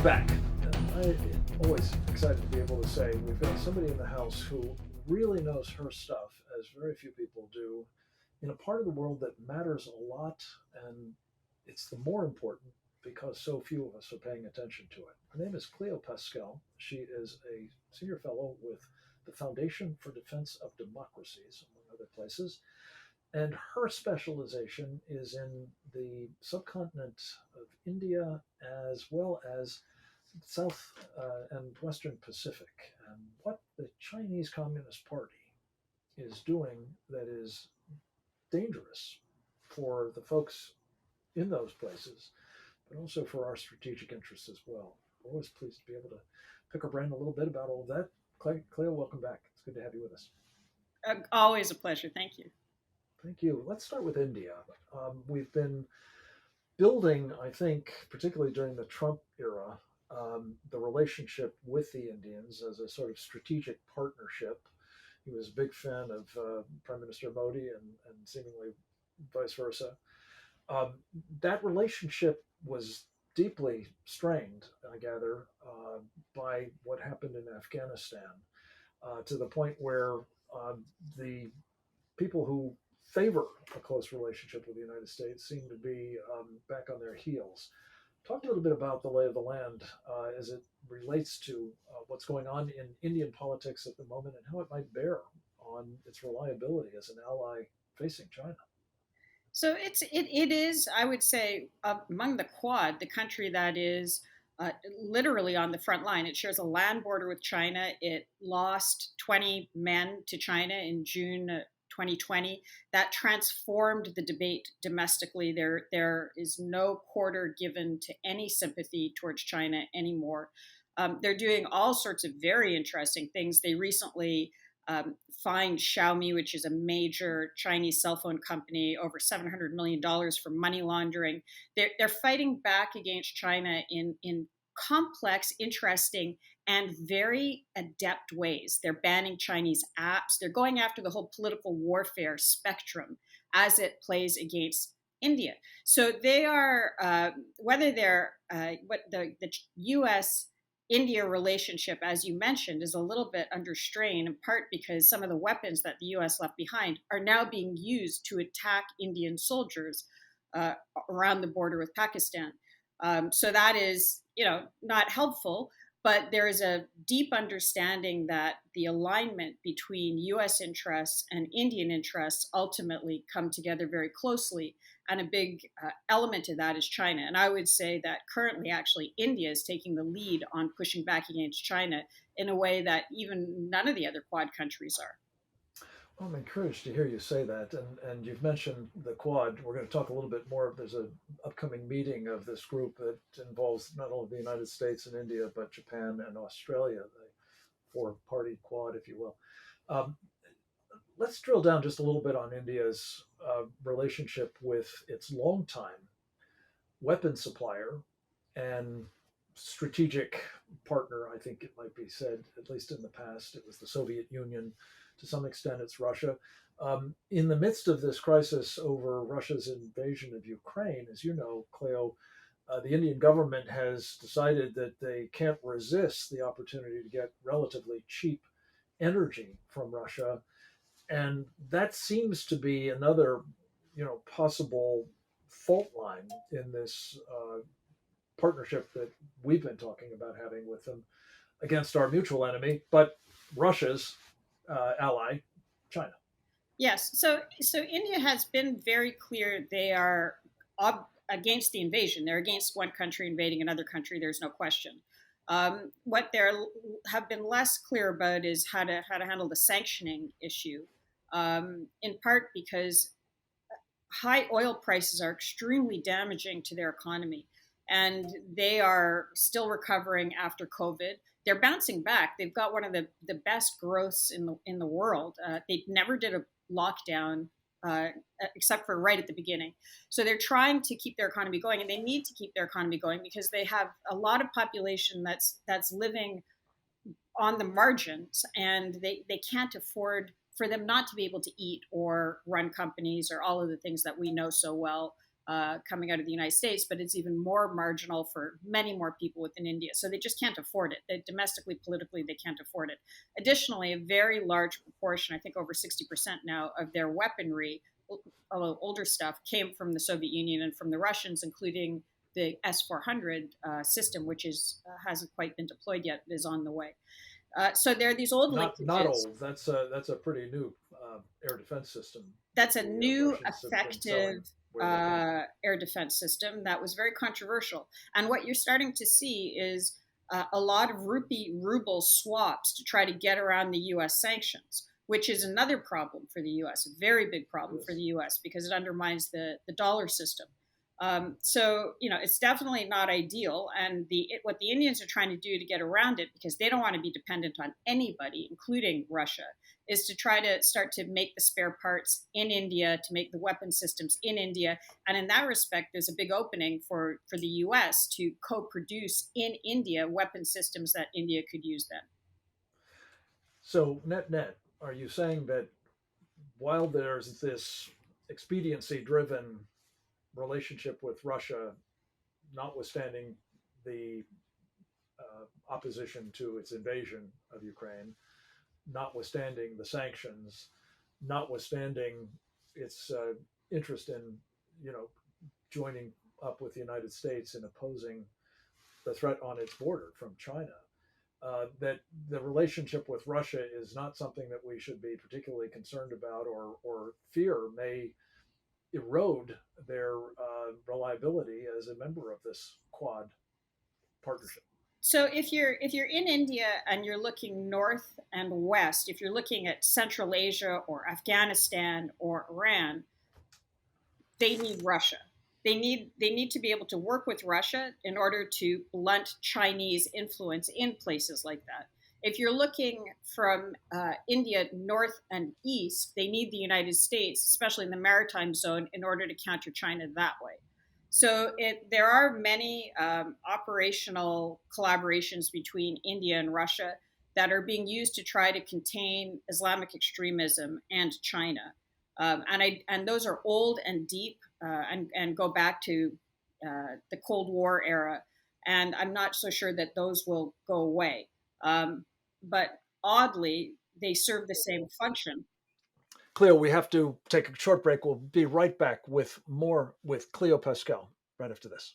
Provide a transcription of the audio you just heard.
Welcome back. I'm always excited to be able to say we've got somebody in the house who really knows her stuff, as very few people do, in a part of the world that matters a lot, and it's the more important because so few of us are paying attention to it. Her name is Cleo Paskal. She is a senior fellow with the Foundation for Defense of Democracies, among other places. And her specialization is in the subcontinent of India as well as South and Western Pacific, and what the Chinese Communist Party is doing that is dangerous for the folks in those places, but also for our strategic interests as well. We're always pleased to be able to pick our brain a little bit about all of that. Cleo, welcome back. It's good to have you with us. Always a pleasure. Thank you. Thank you. Let's start with India. We've been building, I think, particularly during the Trump era, the relationship with the Indians as a sort of strategic partnership. He was a big fan of Prime Minister Modi and seemingly vice versa. Um, that relationship was deeply strained, I gather, by what happened in Afghanistan, to the point where the people who favor a close relationship with the United States seem to be back on their heels. Talk a little bit about the lay of the land as it relates to what's going on in Indian politics at the moment and how it might bear on its reliability as an ally facing China. So it is, I would say, among the Quad, the country that is literally on the front line. It shares a land border with China. It lost 20 men to China in June 2020. That transformed the debate domestically. There is no quarter given to any sympathy towards China anymore. They're doing all sorts of very interesting things. They recently fined Xiaomi, which is a major Chinese cell phone company, over $700 million for money laundering. They're fighting back against China in complex, interesting, and very adept ways. They're banning Chinese apps. They're going after the whole political warfare spectrum as it plays against India. So they are, whether they're, what the U.S. India relationship, as you mentioned, is a little bit under strain, in part because some of the weapons that the US left behind are now being used to attack Indian soldiers around the border with Pakistan. So that is, not helpful. But there is a deep understanding that the alignment between US interests and Indian interests ultimately come together very closely. And a big element of that is China. And I would say that currently, actually, India is taking the lead on pushing back against China in a way that even none of the other Quad countries are. Well, I'm encouraged to hear you say that, and you've mentioned the Quad. We're going to talk a little bit more. There's an upcoming meeting of this group that involves not only the United States and India, but Japan and Australia, the four-party Quad, if you will. Um, let's drill down just a little bit on India's relationship with its longtime weapon supplier and strategic partner, I think it might be said, at least in the past. It was the Soviet Union. To some extent, it's Russia. In the midst of this crisis over Russia's invasion of Ukraine, as you know, Cleo, the Indian government has decided that they can't resist the opportunity to get relatively cheap energy from Russia. And that seems to be another, possible fault line in this partnership that we've been talking about having with them against our mutual enemy, but Russia's ally, China. Yes. So India has been very clear they are against the invasion. They're against one country invading another country. There's no question. What they have been less clear about is how to handle the sanctioning issue, in part because high oil prices are extremely damaging to their economy, and they are still recovering after COVID. They're bouncing back. They've got one of the best growths in the world. They never did a lockdown uh, except for right at the beginning. So they're trying to keep their economy going, and they need to keep their economy going because they have a lot of population that's living on the margins, and they can't afford for them not to be able to eat or run companies or all of the things that we know so well coming out of the United States, but it's even more marginal for many more people within India. So they just can't afford it. They, domestically, politically, they can't afford it. Additionally, a very large proportion, I think over 60% now, of their weaponry, although older stuff, came from the Soviet Union and from the Russians, including the S-400 system, which hasn't quite been deployed yet, is on the way. So there are these old Not linkages. old. That's a pretty new air defense system That's that a the new, Russians have been selling effective where they can. air defense system that was very controversial. And what you're starting to see is a lot of rupee ruble swaps to try to get around the U.S. sanctions, which is another problem for the U.S., a very big It problem for is. the U.S. because it undermines the dollar system. So it's definitely not ideal, and what the Indians are trying to do to get around it, because they don't want to be dependent on anybody, including Russia, is to try to start to make the spare parts in India, to make the weapon systems in India, and in that respect, there's a big opening for the U.S. to co-produce in India weapon systems that India could use then. So net, are you saying that while there's this expediency-driven relationship with Russia, notwithstanding the opposition to its invasion of Ukraine, notwithstanding the sanctions, notwithstanding its interest in, you know, joining up with the United States in opposing the threat on its border from China, that the relationship with Russia is not something that we should be particularly concerned about or fear may erode their reliability as a member of this Quad partnership. So if you're in India and you're looking north and west, if you're looking at Central Asia or Afghanistan or Iran, they need Russia. They need to be able to work with Russia in order to blunt Chinese influence in places like that. If you're looking from India north and east, they need the United States, especially in the maritime zone, in order to counter China that way. So there are many operational collaborations between India and Russia that are being used to try to contain Islamic extremism and China. And those are old and deep, and go back to the Cold War era. And I'm not so sure that those will go away. But oddly, they serve the same function. Cleo, we have to take a short break. We'll be right back with more with Cleo Paskal right after this.